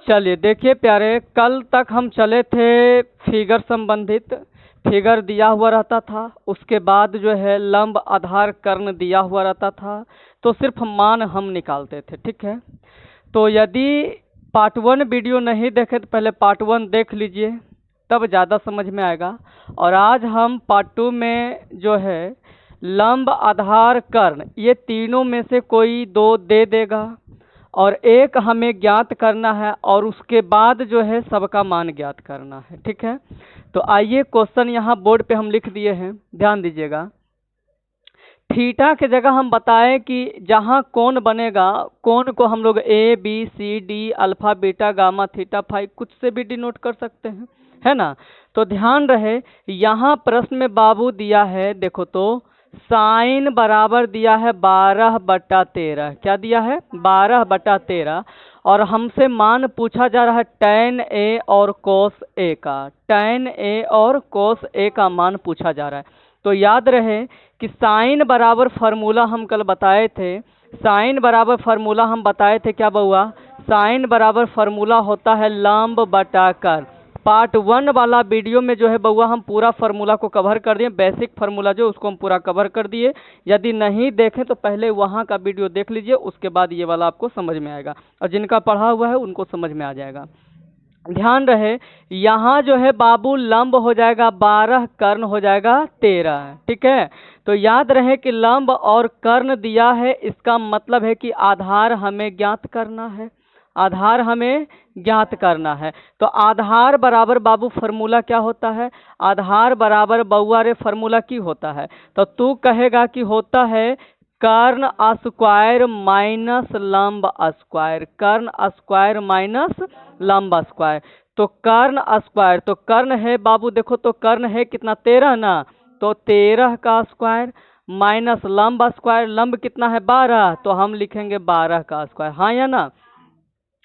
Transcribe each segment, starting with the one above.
चलिए देखिए प्यारे, कल तक हम चले थे फिगर संबंधित। फिगर दिया हुआ रहता था, उसके बाद जो है लंब आधार कर्ण दिया हुआ रहता था, तो सिर्फ मान हम निकालते थे। ठीक है, तो यदि पार्ट 1 वीडियो नहीं देखे तो पहले पार्ट 1 देख लीजिए, तब ज़्यादा समझ में आएगा। और आज हम पार्ट 2 में जो है लंब आधार कर्ण, ये तीनों में से कोई दो दे देगा और एक हमें ज्ञात करना है, और उसके बाद जो है सबका मान ज्ञात करना है। ठीक है, तो आइए क्वेश्चन यहाँ बोर्ड पे हम लिख दिए हैं, ध्यान दीजिएगा। थीटा के जगह हम बताएं कि जहाँ कोण बनेगा, कोण को हम लोग A B C D alpha beta gamma theta phi कुछ से भी डिनोट कर सकते हैं, है ना। तो ध्यान रहे, यहाँ प्रश्न में बाबू दिया है, देखो तो साइन बराबर दिया है 12/13। क्या दिया है? 12/13। और हमसे मान पूछा जा रहा है tan a और cos a का। tan a और cos a का मान पूछा जा रहा है। तो याद रहे कि साइन बराबर फार्मूला हम कल बताए थे। साइन बराबर फार्मूला हम बताए थे क्या बउआ? साइन बराबर फार्मूला होता है लंब बटा कर्ण। पार्ट 1 वाला वीडियो में जो है बउआ हम पूरा फार्मूला को कवर कर दिए, बेसिक फार्मूला जो उसको हम पूरा कवर कर दिए। यदि नहीं देखें तो पहले वहाँ का वीडियो देख लीजिए, उसके बाद ये वाला आपको समझ में आएगा, और जिनका पढ़ा हुआ है उनको समझ में आ जाएगा। ध्यान रहे, यहाँ जो है बाबू लंब हो जाएगा 12, कर्ण हो जाएगा 13। ठीक है, तो याद रहे कि लंब और कर्ण दिया है, इसका मतलब है कि आधार हमें ज्ञात करना है। आधार हमें ज्ञात करना है। तो आधार बराबर बाबू फार्मूला क्या होता है? आधार बराबर बउआ रे फार्मूला की होता है? तो तू कहेगा कि होता है कर्ण स्क्वायर माइनस लंब स्क्वायर। कर्ण स्क्वायर माइनस लंब स्क्वायर। तो कर्ण स्क्वायर, तो कर्ण है बाबू, देखो तो कर्ण है कितना? 13 ना। तो 13 का स्क्वायर माइनस लंब स्क्वायर। लंब कितना है? 12, तो हम लिखेंगे 12 का स्क्वायर। हाँ या ना?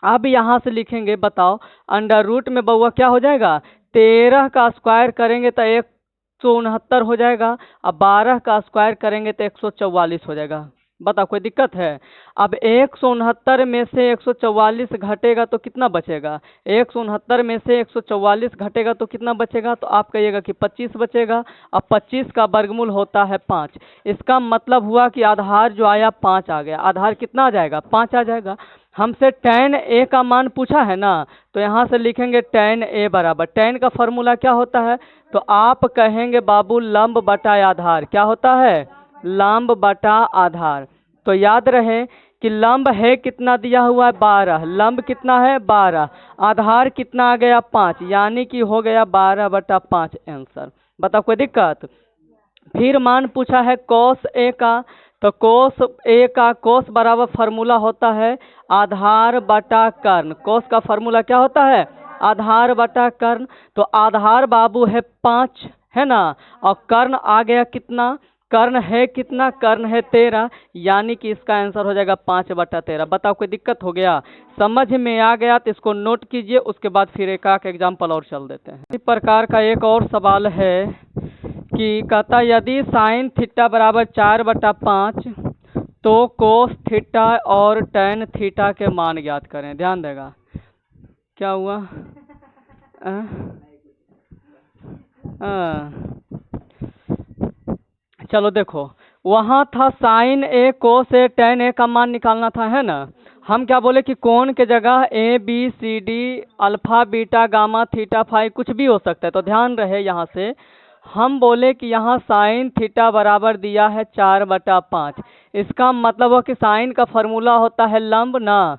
अब यहाँ से लिखेंगे, बताओ अंडर रूट में बउआ क्या हो जाएगा? 13 का स्क्वायर करेंगे तो 169 हो जाएगा। अब 12 का स्क्वायर करेंगे तो 144 हो जाएगा। बताओ कोई दिक्कत है? अब 169 में से 144 घटेगा तो कितना बचेगा? 169 में से 144 घटेगा तो कितना बचेगा? तो आप कहिएगा कि 25 बचेगा। अब 25 का वर्गमूल होता है 5। इसका मतलब हुआ कि आधार जो आया 5 आ गया। आधार कितना आ जाएगा? 5 आ जाएगा। हमसे tan a का मान पूछा है ना, तो यहाँ से लिखेंगे tan a बराबर, tan का फॉर्मूला क्या होता है? तो आप कहेंगे बाबू लंब बटा आधार। क्या होता है? लंब बटा आधार। तो याद रहे कि लंब है कितना दिया हुआ है? 12। लंब कितना है? 12। आधार कितना आ गया? 5, यानी कि हो गया 12/5 आंसर। बताओ कोई दिक्कत? फिर मान पूछा है cos a का, तो cos a का cos बराबर फार्मूला होता है आधार बटा कर्ण। cos का फार्मूला क्या होता है? आधार बटा कर्ण। तो आधार बाबू है 5, है ना, और कर्ण आ गया कितना? कर्ण है कितना? कर्ण है 13, यानी कि इसका आंसर हो जाएगा 5/13। बताओ कोई दिक्कत हो गया? समझ में आ गया तो इसको नोट कीजिए, उसके बाद फिर एक एग्जाम्पल और चल देते हैं। इसी प्रकार का एक और सवाल है कि कहता यदि साइन थीटा बराबर 4/5 तो कोस थीटा और टैन थीटा के मान ज्ञात करें। ध्यान देगा, क्या हुआ? चलो देखो, वहाँ था sign A cos A tan A का मान निकालना था, है ना। हम क्या बोले कि कोण के जगह A B C D alpha beta gamma theta phi कुछ भी हो सकता है। तो ध्यान रहे, यहाँ से हम बोले कि यहाँ साइन थीटा बराबर दिया है 4/5। इसका मतलब हो कि साइन का फार्मूला होता है लंब ना।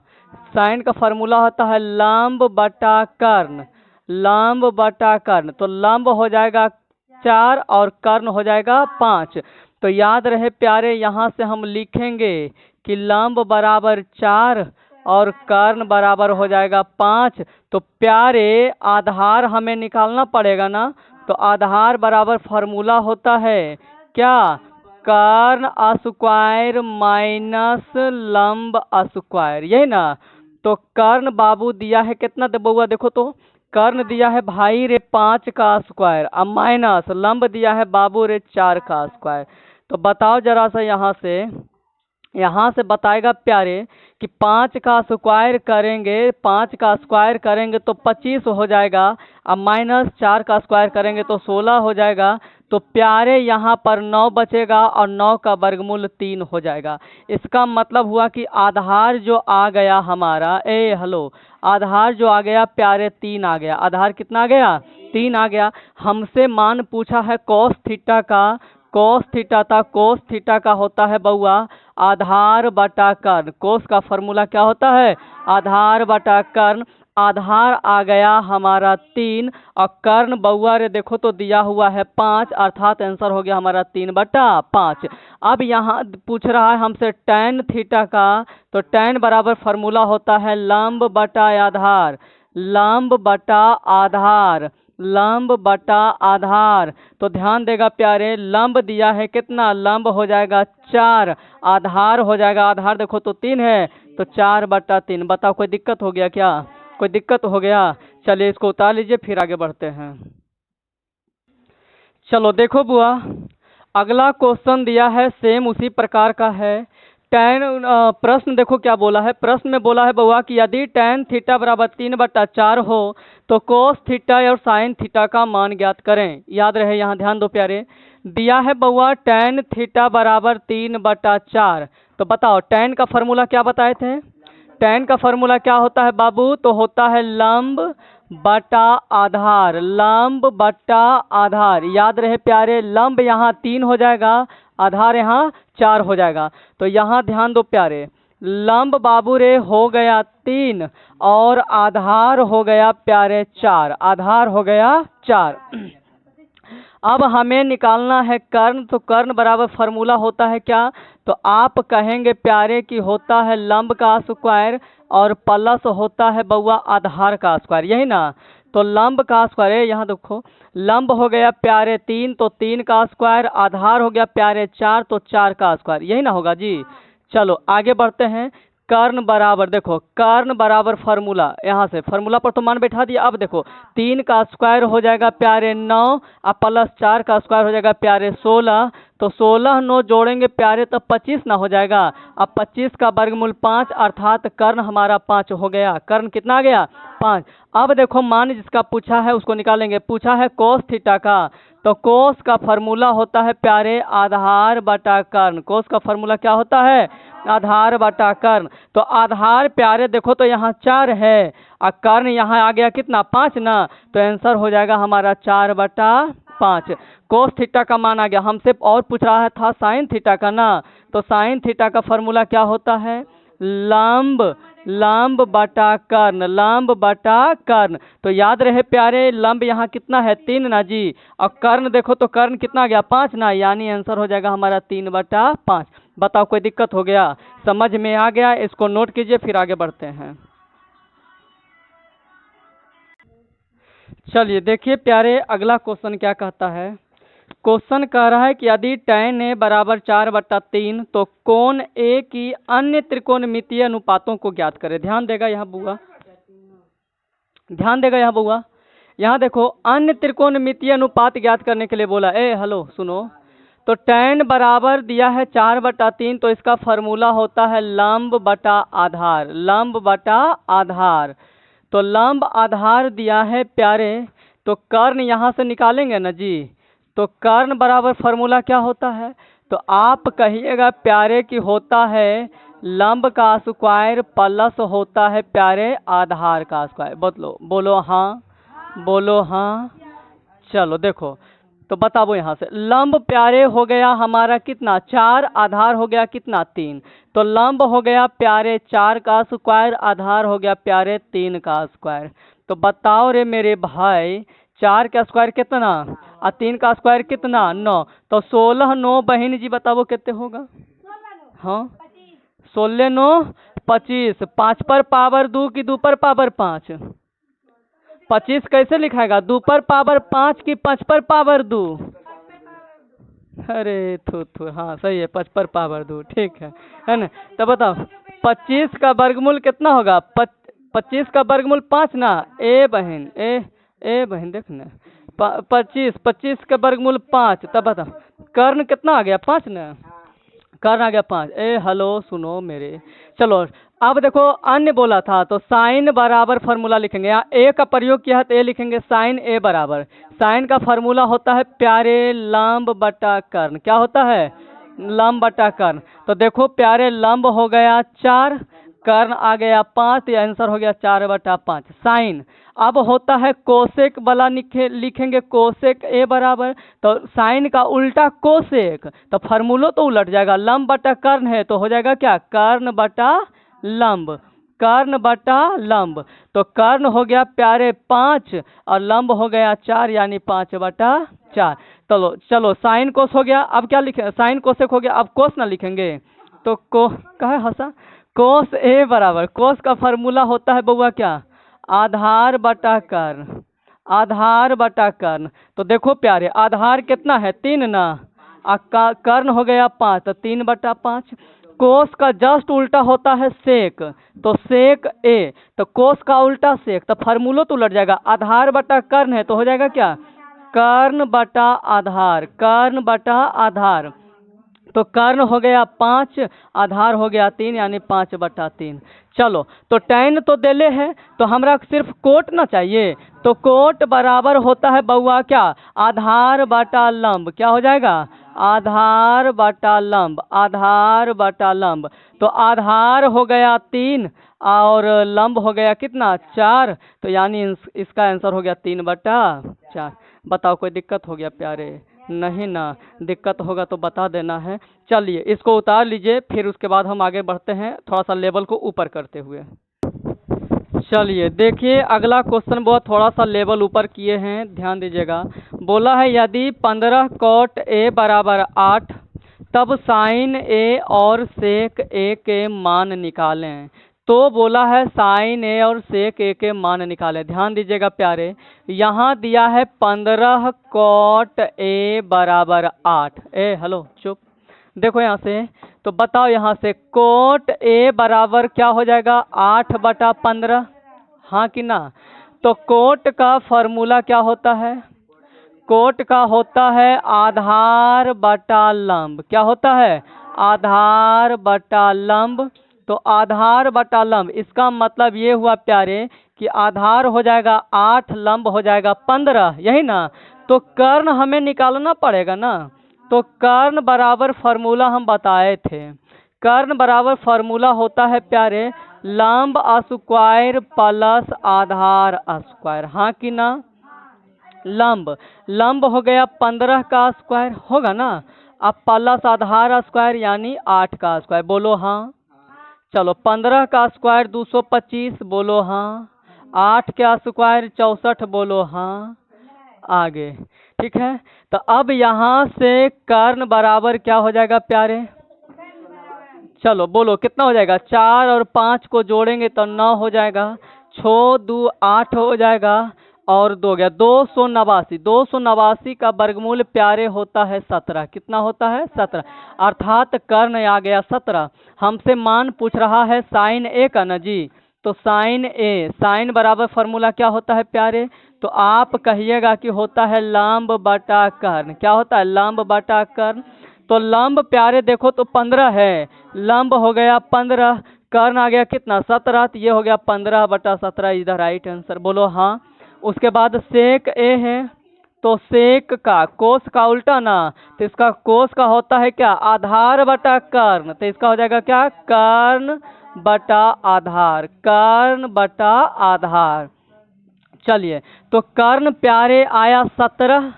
साइन का फार्मूला होता है लंब बटा कर्ण। लंब बटा कर्ण, तो लंब हो जाएगा 4 और कर्ण हो जाएगा 5। तो याद रहे प्यारे, यहाँ से हम लिखेंगे कि लंब बराबर 4 और कर्ण बराबर हो जाएगा 5। तो प्यारे आधार हमें निकालना पड़ेगा ना। तो आधार बराबर फार्मूला होता है क्या? कर्ण स्क्वायर माइनस लंब स्क्वायर, यही ना। तो कर्ण बाबू दिया है कितना दे बउआ? देखो तो कर्ण दिया है भाई रे 5 का स्क्वायर, अब माइनस लंब दिया है बाबू रे 4 का स्क्वायर। तो बताओ जरा सा यहाँ से यहाँ से बताएगा प्यारे कि 5 का स्क्वायर करेंगे, 5 का स्क्वायर करेंगे तो 25 हो जाएगा, अब माइनस 4 का स्क्वायर करेंगे तो 16 हो जाएगा। तो प्यारे यहाँ पर 9 बचेगा और 9 का वर्गमूल 3 हो जाएगा। इसका मतलब हुआ कि आधार जो आ गया हमारा, हेलो, आधार जो आ गया प्यारे 3 आ गया। आधार कितना आ गया? 3 आ गया। हमसे मान पूछा है कॉस थीटा का, कॉस थीटा था, कॉस थीटा का होता है बउआ आधार बटा कर्ण। कोस का फॉर्मूला क्या होता है? आधार बटा कर्ण। आधार आ गया हमारा 3 और कर्ण बउआ रे देखो तो दिया हुआ है 5, अर्थात आंसर हो गया हमारा 3/5। अब यहाँ पूछ रहा है हमसे tan थीटा का, तो tan बराबर फॉर्मूला होता है लंब बटा आधार, लंब बटा आधार, लंब बटा आधार। तो ध्यान देगा प्यारे, लंब दिया है कितना? लंब हो जाएगा 4, आधार हो जाएगा, आधार देखो तो 3 है, तो 4/3। बताओ कोई दिक्कत हो गया क्या? कोई दिक्कत हो गया? चलिए इसको उतार लीजिए, फिर आगे बढ़ते हैं। चलो देखो बुआ, अगला क्वेश्चन दिया है सेम उसी प्रकार का है। tan प्रश्न देखो क्या बोला है, प्रश्न में बोला है बउआ कि यदि tan थीटा बराबर 3/4 हो तो cos थीटा और sin थीटा का मान ज्ञात करें। याद रहे, यहाँ ध्यान दो प्यारे, दिया है बउआ tan थीटा बराबर 3/4। तो बताओ tan का फॉर्मूला क्या बताए थे? tan का फॉर्मूला क्या होता है बाबू? तो होता है लंब बटा आधार, लंब बटा आधार। याद रहे प्यारे, लंब यहाँ 3 हो जाएगा, आधार यहाँ 4 हो जाएगा। तो यहाँ ध्यान दो प्यारे, लंब बाबू रे हो गया 3 और आधार हो गया प्यारे 4, आधार हो गया 4। अब हमें निकालना है कर्ण, तो कर्ण बराबर फॉर्मूला होता है क्या? तो आप कहेंगे प्यारे कि होता है लंब का स्क्वायर और प्लस होता है बउआ आधार का स्क्वायर, यही ना? तो लंब का स्क्वायर, यहाँ देखो, लंब हो गया प्यारे 3 तो 3 का स्क्वायर, आधार हो गया प्यारे 4 तो 4 का स्क्वायर, यही ना होगा जी। चलो आगे बढ़ते हैं। कर्ण बराबर देखो, कर्ण बराबर फार्मूला, यहाँ से फार्मूला पर तो मान बैठा दिया। अब देखो 3 का स्क्वायर हो जाएगा प्यारे 9 और प्लस 4 का स्क्वायर हो जाएगा प्यारे 16। तो 16 9 जोड़ेंगे प्यारे तो 25 ना हो जाएगा। अब 25 का वर्गमूल 5, अर्थात कर्ण हमारा 5 हो गया। कर्ण कितना आ गया? 5। अब देखो मान जिसका पूछा है उसको निकालेंगे। पूछा है कोस थीटा का, तो कोस का फॉर्मूला होता है प्यारे आधार बटा कर्ण। कोस का फॉर्मूला क्या होता है? आधार बटा कर्ण। तो आधार प्यारे देखो तो यहाँ 4 है और कर्ण यहाँ आ गया कितना? 5 ना। तो आंसर हो जाएगा हमारा 4/5। कोस थीटा का मान आ गया। हमसे और पूछ रहा था साइन थीटा का ना, तो साइन थीटा का फॉर्मूला क्या होता है? लंब, लंब बटा कर्ण, लंब बटा कर्ण। तो याद रहे प्यारे, लंब यहाँ कितना है? 3 ना जी, और कर्ण देखो तो कर्ण कितना आ गया? 5 ना, यानी आंसर हो जाएगा हमारा 3/5। बताओ कोई दिक्कत हो गया? समझ में आ गया? इसको नोट कीजिए, फिर आगे बढ़ते हैं। चलिए देखिए प्यारे, अगला क्वेश्चन क्या कहता है। क्वेश्चन कह रहा है कि यदि tan a बराबर 4/3 तो कोण ए की अन्य त्रिकोणमितीय अनुपातों को ज्ञात करें। ध्यान देगा यहाँ बुआ, ध्यान देगा यहाँ बुआ। यहाँ देखो अन्य त्रिकोणमितीय अनुपात ज्ञात करने के लिए बोला। हेलो सुनो, तो tan बराबर दिया है 4/3, तो इसका फॉर्मूला होता है लंब बटा आधार, लंब बटा आधार। तो लंब आधार दिया है प्यारे, तो कर्ण यहाँ से निकालेंगे ना जी। तो कर्ण बराबर फॉर्मूला क्या होता है? तो आप कहिएगा प्यारे कि होता है लंब का स्क्वायर प्लस होता है प्यारे आधार का स्क्वायर। बोलो बोलो हाँ, बोलो हाँ। चलो देखो, तो बताओ यहाँ से लंब प्यारे हो गया हमारा कितना? 4, आधार हो गया कितना? 3। तो लंब हो गया प्यारे 4 का स्क्वायर, आधार हो गया प्यारे 3 का स्क्वायर। तो बताओ रे मेरे भाई, 4 का स्क्वायर कितना और 3 का स्क्वायर कितना? 9। तो 16 9 बहन जी बताओ कितने होगा? हाँ 16 9 25। 5 पर पावर 2 की 2 पर पावर 5? 25 कैसे लिखाएगा? 2 पर पावर 5 की 5 पर पावर 2? अरे थू हाँ सही है, 5 पर पावर 2, ठीक है ना? तो बताओ 25 का वर्गमूल कितना होगा? 25 का वर्गमूल 5 ना। ए बहन, ए बहन देख ना, 25 का वर्गमूल 5। तब बताओ कर्ण कितना आ गया? 5 ना। कर्ण आ गया 5। ए हेलो सुनो मेरे, चलो अब देखो अन्य बोला था तो साइन बराबर फार्मूला लिखेंगे, यहाँ ए का प्रयोग किया है तो ए लिखेंगे साइन ए बराबर, साइन का फार्मूला होता है प्यारे लंब बटा कर्ण, क्या होता है लंब बटा कर्ण। तो देखो प्यारे लंब हो गया 4, कर्ण आ गया 5, तो आंसर हो गया 4/5 साइन। अब होता है कोसेक वाला लिखेंगे कोसेक ए बराबर, तो साइन का उल्टा कोसेक, तो फार्मूलो तो उलट जाएगा, लंब बटा कर्ण है तो हो जाएगा क्या कर्ण बटा लंब, कर्ण बटा लंब। तो कर्ण हो गया प्यारे 5 और लंब हो गया 4 यानी 5/4। चलो चलो साइन कोस हो गया, अब क्या लिखे साइन कोसेक हो गया, अब कोस ना लिखेंगे तो कहे हंसा कोस ए बराबर, कोस का फार्मूला होता है बउआ क्या आधार बटा कर्ण, आधार बटा कर्ण। तो देखो प्यारे आधार कितना है 3 ना, कर्ण हो गया 5 तो 3/5। कोस का जस्ट उल्टा होता है सेक, तो सेक ए, तो कोस का उल्टा सेक, तो फार्मूलो तो उलट जाएगा, आधार बटा कर्ण है तो हो जाएगा क्या कर्ण बटा आधार, कर्ण बटा आधार। तो कर्ण हो गया 5, आधार हो गया 3 यानी 5/3। चलो तो टैन तो देले है तो हमरा सिर्फ कोट ना चाहिए, तो कोट बराबर होता है बउआ क्या आधार बटा लंब, क्या हो जाएगा आधार बटा लंब, आधार बटा लंब। तो आधार हो गया 3 और लंब हो गया कितना 4, तो यानी इसका आंसर हो गया 3/4। बताओ कोई दिक्कत हो गया प्यारे, नहीं ना, दिक्कत होगा तो बता देना है। चलिए इसको उतार लीजिए, फिर उसके बाद हम आगे बढ़ते हैं थोड़ा सा लेवल को ऊपर करते हुए। चलिए देखिए अगला क्वेश्चन बहुत थोड़ा सा लेवल ऊपर किए हैं, ध्यान दीजिएगा। बोला है यदि 15 कॉट ए बराबर 8 तब साइन ए और सेक ए के मान निकालें। तो बोला है साइन ए और सेक ए के मान निकालें। ध्यान दीजिएगा प्यारे, यहाँ दिया है 15 कॉट ए बराबर 8। ए हेलो चुप, देखो यहाँ से, तो बताओ यहाँ से कोट ए बराबर क्या हो जाएगा 8/15, हाँ कि ना। तो कोट का फॉर्मूला क्या होता है, कोट का होता है आधार बटा लंब, क्या होता है आधार बटा लंब। तो आधार बटा लंब, इसका मतलब ये हुआ प्यारे कि आधार हो जाएगा 8, लंब हो जाएगा 15, यही ना। तो कर्ण हमें निकालना पड़ेगा ना, तो कर्ण बराबर फार्मूला हम बताए थे, कर्ण बराबर फार्मूला होता है प्यारे लंब स्क्वायर प्लस आधार स्क्वायर, हाँ कि ना। लंब, लंब हो गया 15 का स्क्वायर होगा ना, अब प्लस आधार स्क्वायर यानी 8 का स्क्वायर, बोलो हाँ। चलो 15 का स्क्वायर 225, बोलो हाँ। 8 का स्क्वायर 64, बोलो हाँ। आगे ठीक है, तो अब यहाँ से कर्ण बराबर क्या हो जाएगा प्यारे, चलो बोलो कितना हो जाएगा, 4 और 5 को जोड़ेंगे तो 9 हो जाएगा, 6 2 8 हो जाएगा और 2 गया 289। 289 का वर्गमूल प्यारे होता है 17, कितना होता है 17, अर्थात कर्ण आ गया 17। हमसे मान पूछ रहा है साइन ए का ना जी, तो साइन ए, साइन बराबर फार्मूला क्या होता है प्यारे, तो आप कहिएगा कि होता है लंब बटा कर्ण, क्या होता है लंब बटा कर्ण। तो लंब प्यारे देखो तो 15 है, लंब हो गया 15, कर्ण आ गया कितना 17, तो ये हो गया 15/17 इज द राइट आंसर, बोलो हाँ। उसके बाद सेक ए है, तो सेक का कोस का उल्टा ना, तो इसका कोस का होता है क्या आधार बटा कर्ण, तो इसका हो जाएगा क्या कर्ण बटा आधार, कर्ण बटा आधार। चलिए तो कर्ण प्यारे आया 17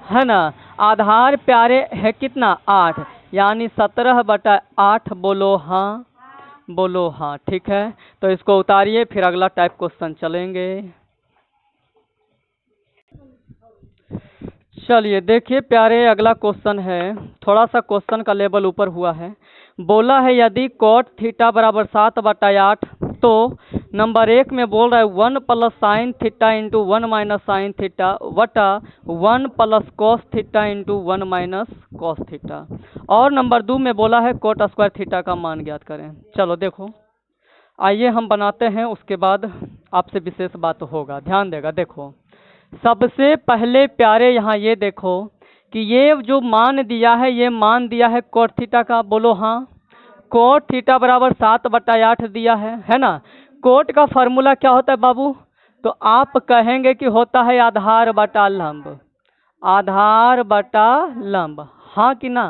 है ना, आधार प्यारे है कितना 8 यानी 17/8, बोलो हाँ, बोलो हाँ। ठीक है, तो इसको उतारिए फिर अगला टाइप क्वेश्चन चलेंगे। चलिए देखिए प्यारे अगला क्वेश्चन है, थोड़ा सा क्वेश्चन का लेवल ऊपर हुआ है। बोला है यदि कॉट थीटा बराबर 7/8, तो नंबर 1 में बोल रहा है 1 plus sine theta into 1 minus sine theta वटा 1 plus cos theta into 1 minus cos theta, और नंबर 2 में बोला है कोट स्क्वायर थीटा का मान ज्ञात करें। चलो देखो आइए हम बनाते हैं, उसके बाद आपसे विशेष बात होगा, ध्यान देगा। देखो सबसे पहले प्यारे यहाँ ये देखो कि ये जो मान दिया है, ये मान दिया है कोट थीटा का, बोलो हाँ। कोट थीटा बराबर 7/8 दिया है ना। कोट का फॉर्मूला क्या होता है बाबू? तो आप कहेंगे कि होता है आधार बटा लंब, आधार बटा लंब, हाँ कि ना?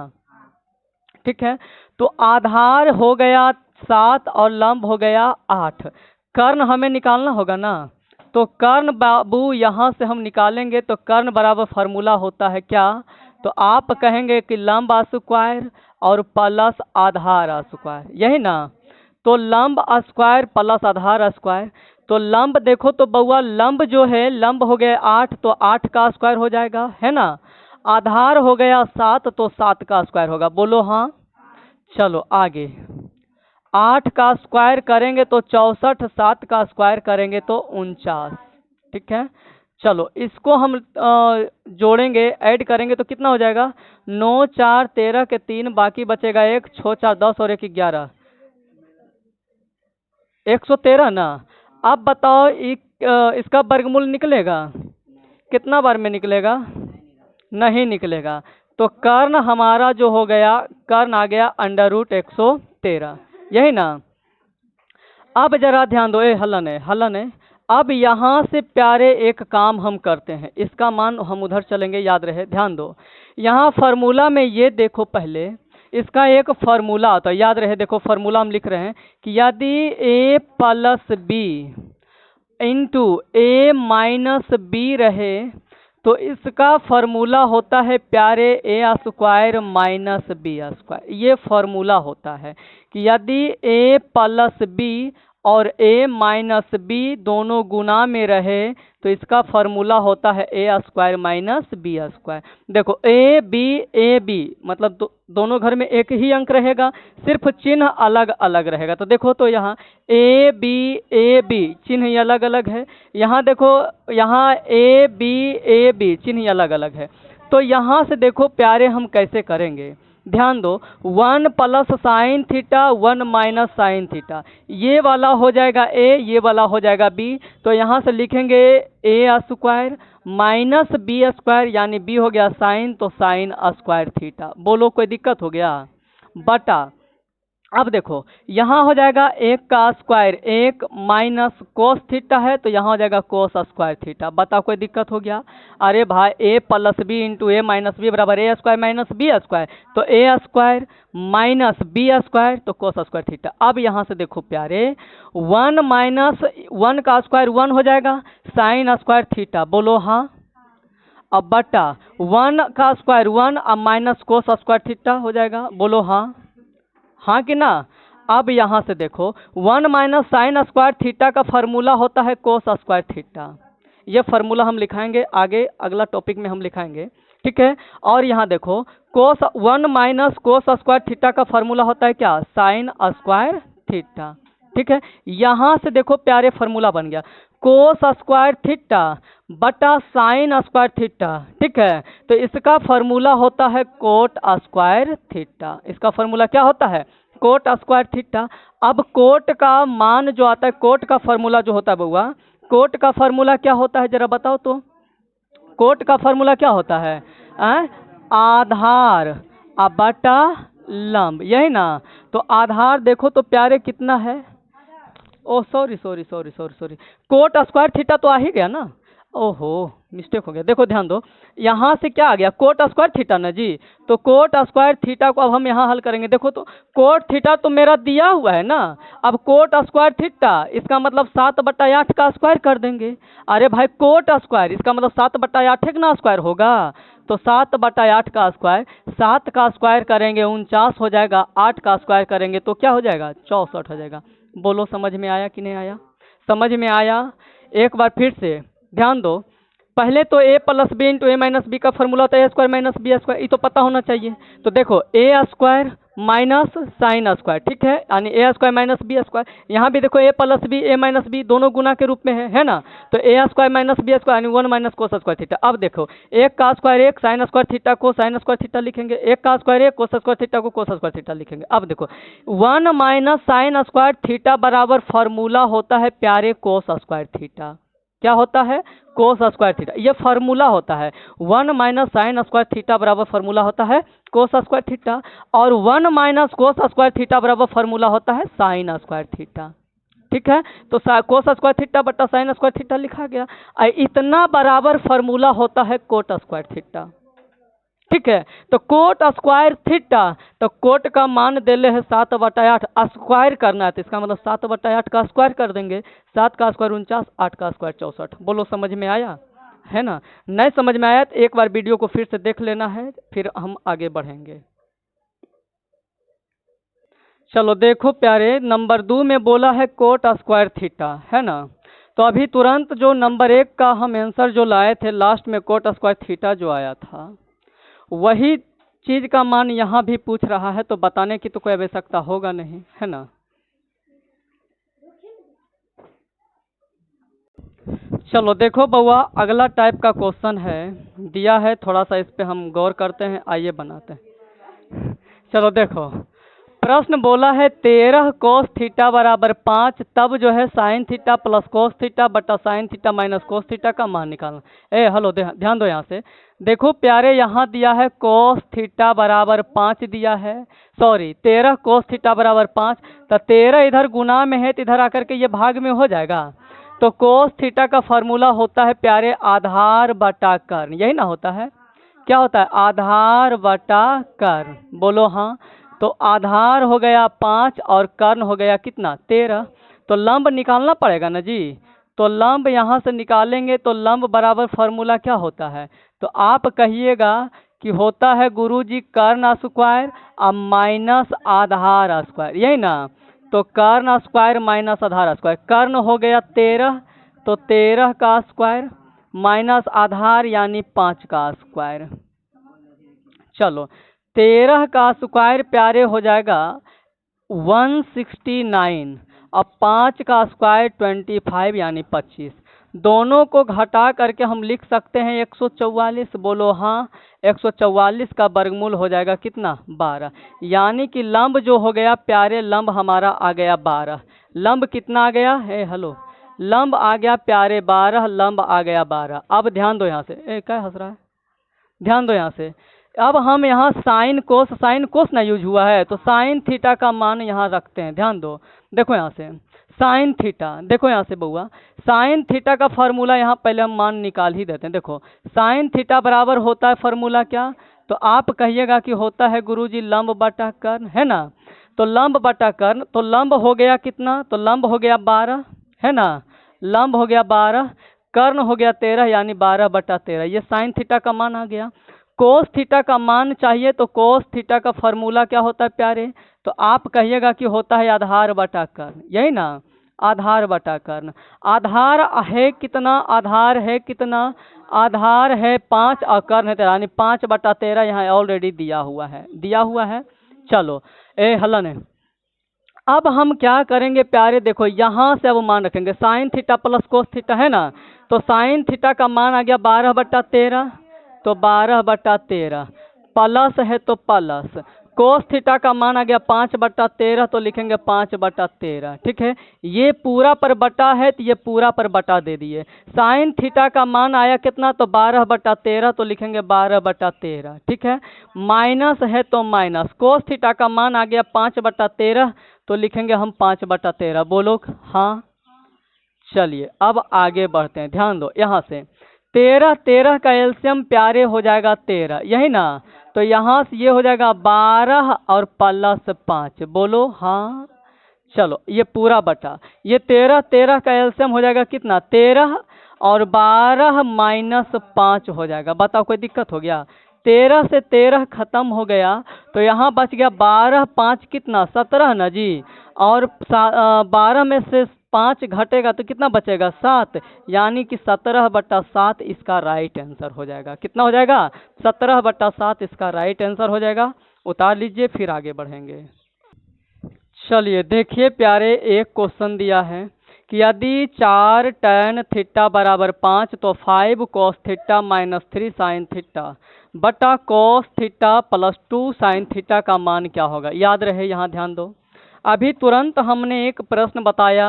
ठीक है, तो आधार हो गया 7 और लंब हो गया 8। कर्ण हमें निकालना होगा ना, तो कर्ण बाबू यहाँ से हम निकालेंगे, तो कर्ण बराबर फार्मूला होता है क्या? तो आप कहेंगे कि लंब स्क्वायर और प्लस आधार स्क्वायर, यही ना। तो लंब स्क्वायर प्लस आधार स्क्वायर, तो लंब देखो तो बउआ लंब जो है, लंब हो गया 8, तो 8 का स्क्वायर हो जाएगा, है ना। आधार हो गया 7, तो 7 का स्क्वायर होगा, बोलो हाँ। चलो आगे, 8 का स्क्वायर करेंगे तो 64, 7 का स्क्वायर करेंगे तो 49। ठीक है, चलो इसको हम जोड़ेंगे, ऐड करेंगे तो कितना हो जाएगा? 9 4 13 के 3, बाकी बचेगा 1, 6 4 10 और 1 11, 113 ना। अब बताओ इसका वर्गमूल निकलेगा? कितना बार में निकलेगा? नहीं निकलेगा। तो कर्ण हमारा जो हो गया, कर्ण आ गया √113, यही ना। अब जरा ध्यान दो, हलन है, हलन है। अब यहाँ से प्यारे एक काम हम करते हैं, इसका मान हम उधर चलेंगे, याद रहे, ध्यान दो। यहाँ फार्मूला में ये देखो, पहले इसका एक फार्मूला आता है, याद रहे। देखो फार्मूला हम लिख रहे हैं कि यदि a + b into a - b रहे, तो इसका फार्मूला होता है प्यारे a² - b²। ये फार्मूला होता है कि यदि a + b और a - b दोनों गुना में रहे, तो इसका फार्मूला होता है a² - b²। देखो a b मतलब दोनों घर में एक ही अंक रहेगा, सिर्फ चिन्ह अलग अलग रहेगा। तो देखो तो यहाँ a b चिन्ह ही अलग अलग है, यहाँ देखो यहाँ a b चिन्ह ही अलग अलग है। तो यहाँ से देखो प्यारे हम कैसे करेंगे, ध्यान दो। 1 + sin थीटा, 1 - sin थीटा, ये वाला हो जाएगा a, ये वाला हो जाएगा b। तो यहाँ से लिखेंगे a² - b², यानी b हो गया sin, तो sin² थीटा। बोलो कोई दिक्कत हो गया? बटा, अब देखो यहाँ हो जाएगा 1 का स्क्वायर, 1 माइनस कोस थीटा है, तो यहाँ हो जाएगा cos² थीटा। बताओ कोई दिक्कत हो गया? अरे भाई a + b into a - b बराबर a² - b², तो a² - b², तो cos² थीटा। अब यहाँ से देखो प्यारे, 1 - 1 का स्क्वायर 1 हो जाएगा, sin² थीटा, बोलो हाँ। अब बटा 1 का स्क्वायर 1, अब माइनस cos² थीटा हो जाएगा, बोलो हाँ, हाँ कि ना। अब यहाँ से देखो 1 - sin² थीटा का फार्मूला होता है cos² थीटा। ये फार्मूला हम लिखाएंगे आगे, अगला टॉपिक में हम लिखाएंगे, ठीक है। और यहाँ देखो 1 - cos² थीटा का फार्मूला होता है क्या? sin² theta. ठीक है, यहाँ से देखो प्यारे फार्मूला बन गया cos² थीटा बटा sin² थीटा। ठीक है, तो इसका फार्मूला होता है cot² थीटा। इसका फार्मूला क्या होता है? cot² theta. अब कोट का मान जो आता है, कोट का फार्मूला जो होता है बउआ, कोट का फार्मूला क्या होता है जरा बताओ तो? कोट का फार्मूला क्या होता है? आधार बटा लंब, यही ना। तो आधार देखो तो प्यारे कितना है? ओ सॉरी, cot² थीटा तो आ ही गया ना। ओहो मिस्टेक हो गया, देखो ध्यान दो, यहाँ से क्या आ गया? cot² थीटा ना जी। तो cot² थीटा को अब हम यहाँ हल करेंगे। देखो तो कोट थीटा तो मेरा दिया हुआ है ना, अब cot² थीटा इसका मतलब 7/8 का स्क्वायर कर देंगे। अरे भाई cot² इसका मतलब 7/8 ना स्क्वायर होगा, तो 7/8 का स्क्वायर, 7 का स्क्वायर करेंगे 49 हो जाएगा, 8 का स्क्वायर करेंगे तो क्या हो जाएगा? 64 हो जाएगा। बोलो समझ में आया कि नहीं आया? समझ में आया? एक बार फिर से ध्यान दो, पहले तो a + b into a - b का फॉर्मूला होता है a² - b², ये तो पता होना चाहिए। तो देखो a² माइनस sin², ठीक है, यानी a² - b²। यहाँ भी देखो a + b a - b दोनों गुना के रूप में है ना। तो a² - b² यानी 1 - cos² थीटा। अब देखो 1 का स्क्वायर 1 sin² थीटा को sin² थीटा लिखेंगे, 1 का स्क्वायर 1 cos² थीटा को cos² थीटा लिखेंगे। अब देखो 1 - sin² थीटा बराबर फार्मूला होता है प्यारे cos² थीटा। क्या होता है, कोस स्क्वायर थीटा। ये फार्मूला होता है, 1 माइनस साइन स्क्वायर थीटा बराबर फार्मूला होता है कोस स्क्वायर थीटा, और 1 माइनस कोस स्क्वायर थीटा बराबर फार्मूला होता है साइन स्क्वायर थीटा। ठीक है, तो कोस स्क्वायर थीटा बटा साइन स्क्वायर थीटा लिखा गया। इतना बराबर फार्मूला होता है कोट स्क्वायर थीटा। ठीक है, तो कोट स्क्वायर थीटा, तो कोट का मान देले है 7/8, स्क्वायर करना है तो इसका मतलब 7/8 का स्क्वायर कर देंगे। 7 का स्क्वायर 49, 8 का स्क्वायर 64। बोलो समझ में आया है ना? नहीं समझ में आया तो एक बार वीडियो को फिर से देख लेना है, फिर हम आगे बढ़ेंगे। चलो देखो प्यारे, नंबर 2 में बोला है कोट स्क्वायर थीटा, है ना? तो अभी तुरंत जो नंबर 1 का हम आंसर जो लाए थे लास्ट में कोट स्क्वायर थीटा जो आया था, वही चीज का मान यहाँ भी पूछ रहा है, तो बताने की तो कोई आवश्यकता होगा नहीं, है ना? चलो देखो बउआ, अगला टाइप का क्वेश्चन है, दिया है, थोड़ा सा इस पे हम गौर करते हैं, आइए बनाते हैं। चलो देखो, प्रश्न बोला है 13 कोस थीटा बराबर 5, तब जो है sine theta plus cos theta बटा sine theta minus cos theta का मान निकालना। हेलो ध्यान दो यहाँ से, देखो प्यारे, यहाँ दिया है कोस थीटा बराबर 5 दिया है, सॉरी 13 कोस थीटा बराबर 5, तो 13 इधर गुना में है तो इधर आकर के ये भाग में हो जाएगा। तो कोस थीटा का फॉर्मूला होता है प्यारे आधार बटा कर्ण, यही ना होता है? क्या होता है? आधार बटा कर्ण। बोलो हाँ। तो आधार हो गया 5 और कर्ण हो गया कितना? 13। तो लंब निकालना पड़ेगा ना जी। तो लंब यहाँ से निकालेंगे तो लंब बराबर फार्मूला क्या होता है? तो आप कहिएगा कि होता है गुरुजी कर्ण स्क्वायर और माइनस आधार स्क्वायर, यही ना? तो कर्ण स्क्वायर माइनस आधार स्क्वायर, कर्ण हो गया 13, तो 13 का स्क्वायर माइनस आधार यानी 5 का स्क्वायर। चलो 13 का स्क्वायर प्यारे हो जाएगा 169 और 5 का स्क्वायर 25 यानी 25। दोनों को घटा करके हम लिख सकते हैं 144। बोलो हाँ। 144 का वर्गमूल हो जाएगा कितना? 12। यानी कि लंब जो हो गया प्यारे, लंब हमारा आ गया 12। लंब कितना आ गया है? हेलो, लंब आ गया प्यारे 12, लंब आ गया 12। अब ध्यान दो यहाँ से, क्या हंस रहा है? ध्यान दो यहाँ से, अब हम यहाँ साइन कोस ना यूज हुआ है, तो साइन थीटा का मान यहाँ रखते हैं। ध्यान दो, देखो यहाँ से साइन थीटा, देखो यहाँ से बउआ, साइन थीटा का फार्मूला यहाँ पहले हम मान निकाल ही देते हैं। देखो साइन थीटा बराबर होता है फार्मूला क्या? तो आप कहिएगा कि होता है गुरुजी लंब बटा कर्ण, है ना? तो लंब बटा कर्ण, तो लंब हो गया कितना? तो लंब हो गया 12, है ना? लंब हो गया 12, कर्ण हो गया 13 यानी 12/13। ये साइन थीटा का मान आ गया। कोस थीटा का मान चाहिए, तो कोस थीटा का फार्मूला क्या होता है प्यारे? तो आप कहिएगा कि होता है आधार बटा कर्ण, यही ना? आधार बटा कर्ण। आधार है कितना? आधार है कितना? आधार है 5 और कर्ण है 13, यानी 5/13 यहाँ ऑलरेडी दिया हुआ है, दिया हुआ है। चलो हलन है। अब हम क्या करेंगे प्यारे, देखो यहाँ से अब मान रखेंगे sign theta plus cos theta, है ना? तो साइन थीटा का मान आ गया 12/13, तो 12/13 प्लस है तो प्लस, कोस थीटा का मान आ गया 5/13, तो लिखेंगे 5/13। ठीक है, ये पूरा पर बटा है तो ये पूरा पर बटा दे दिए। साइन थीटा का मान आया कितना? तो 12/13, तो लिखेंगे 12/13। ठीक है, माइनस है तो माइनस, कोस थीटा का मान आ गया 5/13, तो लिखेंगे हम 5/13। बोलो हाँ। चलिए अब आगे बढ़ते हैं, ध्यान दो यहाँ से, 13 का एलसीएम प्यारे हो जाएगा 13, यही ना? तो यहाँ से ये हो जाएगा 12 और प्लस 5। बोलो हाँ। चलो ये पूरा बटा, ये 13 का एलसीएम हो जाएगा कितना? 13 और 12 माइनस 5 हो जाएगा। बताओ कोई दिक्कत हो गया? 13 से 13 खत्म हो गया, तो यहाँ बच गया 12, 5 कितना? 17 ना जी। और 12 में से 5 घटेगा तो कितना बचेगा? 7, यानी कि 17/7 इसका राइट आंसर हो जाएगा। कितना हो जाएगा? 17/7 इसका राइट आंसर हो जाएगा। उतार लीजिए, फिर आगे बढ़ेंगे। चलिए देखिए प्यारे, एक क्वेश्चन दिया है कि यदि 4 tan थीटा बराबर 5, तो 5 cos theta minus 3 sine theta बटा cos theta plus 2 sine theta का मान क्या होगा? याद रहे, यहाँ ध्यान दो। अभी तुरंत हमने एक प्रश्न बताया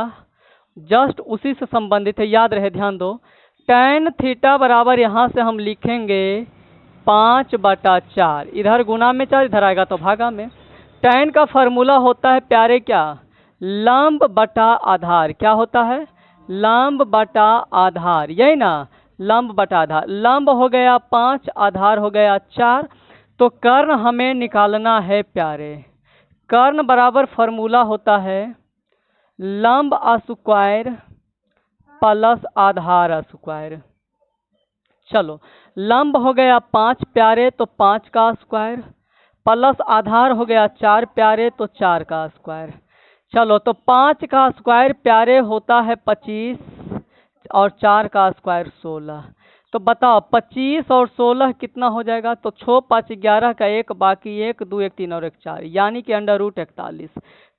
जस्ट उसी से संबंधित है, याद रहे, ध्यान दो। tan थीटा बराबर यहाँ से हम लिखेंगे 5/4, इधर गुना में 4, इधर आएगा तो भागा में। tan का फॉर्मूला होता है प्यारे क्या, लंब बटा आधार। क्या होता है, लंब बटा आधार, यही ना, लंब बटा आधार। लंब हो गया 5, आधार हो गया 4। तो कर्ण हमें निकालना है प्यारे। कर्ण बराबर फॉर्मूला होता है लंब स्क्वायर प्लस आधार स्क्वायर। चलो, लंब हो गया 5 प्यारे तो 5 का स्क्वायर, प्लस आधार हो गया 4 प्यारे तो 4 का स्क्वायर। चलो, तो 5 का स्क्वायर प्यारे होता है 25 और 4 का स्क्वायर 16। तो बताओ 25 और 16 कितना हो जाएगा, तो 6 5 11 का 1 बाकी 1 2 1 3 और 1 4, यानी कि √41।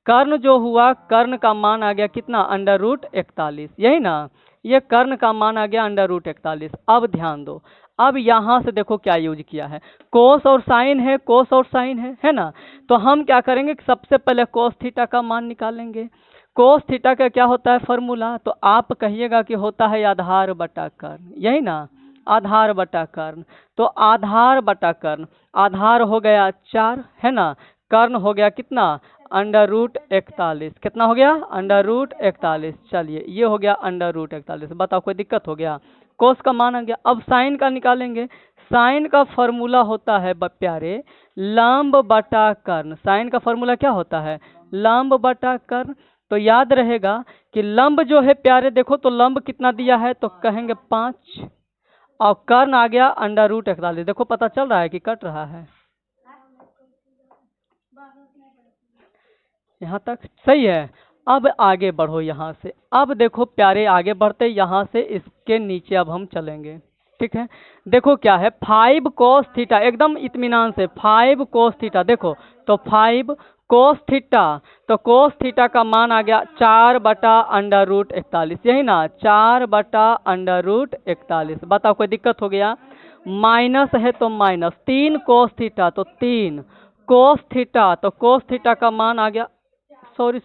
कर्ण जो हुआ, कर्ण का मान आ गया कितना, √41, यही ना, ये कर्ण का मान आ गया √41। अब ध्यान दो, अब यहाँ से देखो क्या यूज किया है, कोस और साइन है, कोस और साइन है ना। तो हम क्या करेंगे, सबसे पहले कोस थीटा का मान निकालेंगे। कोस थीटा का क्या होता है फॉर्मूला, तो आप कहिएगा कि होता है आधार बटा कर्ण, यही ना, आधार बटा कर्ण। तो आधार बटा कर्ण, आधार हो गया 4 है ना, कर्ण हो गया कितना, √41। कितना हो गया, √41। चलिए, ये हो गया √41। बताओ कोई दिक्कत हो गया, कोस का मान आ गया। अब साइन का निकालेंगे। साइन का फॉर्मूला होता है प्यारे लंब बटा कर्ण। साइन का फॉर्मूला क्या होता है, लंब बटा कर्ण। तो याद रहेगा कि लंब जो है प्यारे, देखो तो लंब कितना दिया है, तो कहेंगे 5 और कर्ण आ गया √41। देखो पता चल रहा है कि कट रहा है, यहाँ तक सही है। अब आगे बढ़ो यहाँ से। अब देखो प्यारे, आगे बढ़ते यहाँ से इसके नीचे अब हम चलेंगे, ठीक है। देखो क्या है, 5 कोस थीटा, एकदम इत्मीनान से 5 कोस थीटा। देखो तो 5 कोस थीटा, तो कोस थीटा का मान आ गया 4/√41, यही ना, 4/√41। बताओ कोई दिक्कत हो गया, माइनस है तो माइनस, 3 कोस थीटा तो 3 कोस थीटा, तो कोस थीटा का मान आ गया, सॉरी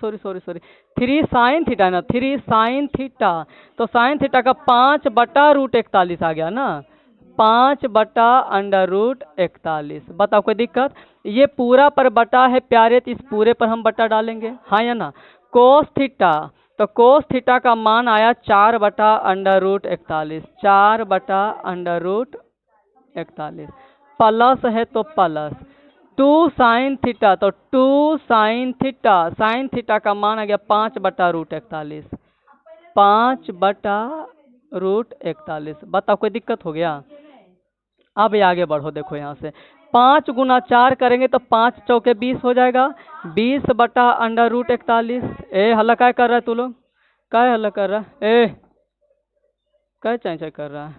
3 साइन थीटा ना, 3 साइन थीटा, तो साइन थीटा का 5/√41 आ गया ना, 5/√41। बताओ कोई दिक्कत, ये पूरा पर बटा है प्यारे, तो इस पूरे पर हम बटा डालेंगे, हाँ या ना। कोस थीटा, तो कोस थीटा का मान आया 4/√41, 4/√41। प्लस है तो प्लस 2 साइन थीटा, तो 2 साइन थीटा, साइन थीटा का मान आ गया 5/√41, 5/√41। बताओ कोई दिक्कत हो गया। अब आगे बढ़ो, देखो यहाँ से 5 गुना 4 करेंगे तो 5 चौके 20 हो जाएगा, 20/√41। ए हल्ला क्या कर रहा है तू लोग, क्या हल्ला कर रहा है, ए क्या चाय कर रहा है।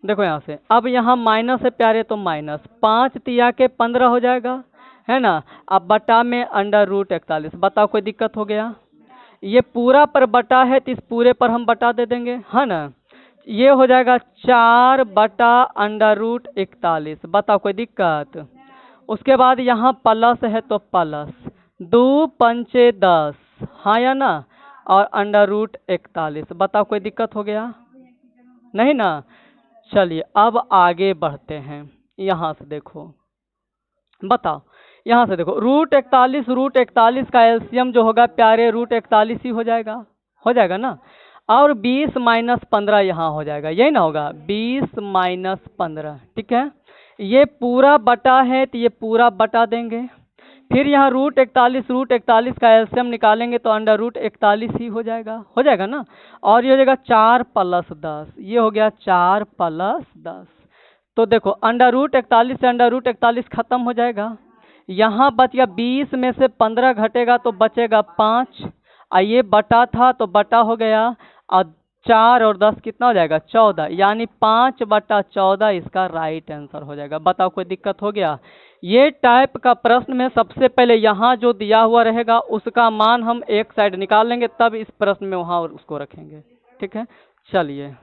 देखो यहाँ से, अब यहाँ माइनस है प्यारे, तो माइनस 5 तिया के 15 हो जाएगा, है ना। अब बटा में √41। बताओ कोई दिक्कत हो गया, ये पूरा पर बटा है तो इस पूरे पर हम बटा दे देंगे, है ना। ये हो जाएगा 4/√41। बताओ कोई दिक्कत। उसके बाद यहाँ प्लस है तो प्लस 2 पंचे 10, हाँ या ना, और √41। बताओ कोई दिक्कत हो गया, नहीं ना। चलिए अब आगे बढ़ते हैं, यहाँ से देखो, बताओ यहाँ से देखो, √41 का एलसीएम जो होगा प्यारे √41 ही हो जाएगा ना। और 20 माइनस 15 यहाँ हो जाएगा, यही ना होगा, 20 माइनस 15, ठीक है। ये पूरा बटा है तो ये पूरा बटा देंगे, फिर यहाँ √41 का एलसीएम निकालेंगे तो √41 ही हो जाएगा ना। और ये हो जाएगा 4 + 10, ये हो गया 4 + 10। तो देखो √41 से √41 खत्म हो जाएगा, यहाँ बच गया 20 में से 15 घटेगा तो बचेगा 5, और ये बटा था तो बटा हो गया, और 4 और 10 कितना हो जाएगा, 14, यानी 5/14 इसका राइट आंसर हो जाएगा। बताओ कोई दिक्कत हो गया। ये टाइप का प्रश्न में सबसे पहले यहाँ जो दिया हुआ रहेगा उसका मान हम एक साइड निकाल लेंगे, तब इस प्रश्न में वहाँ उसको रखेंगे, ठीक है। चलिए।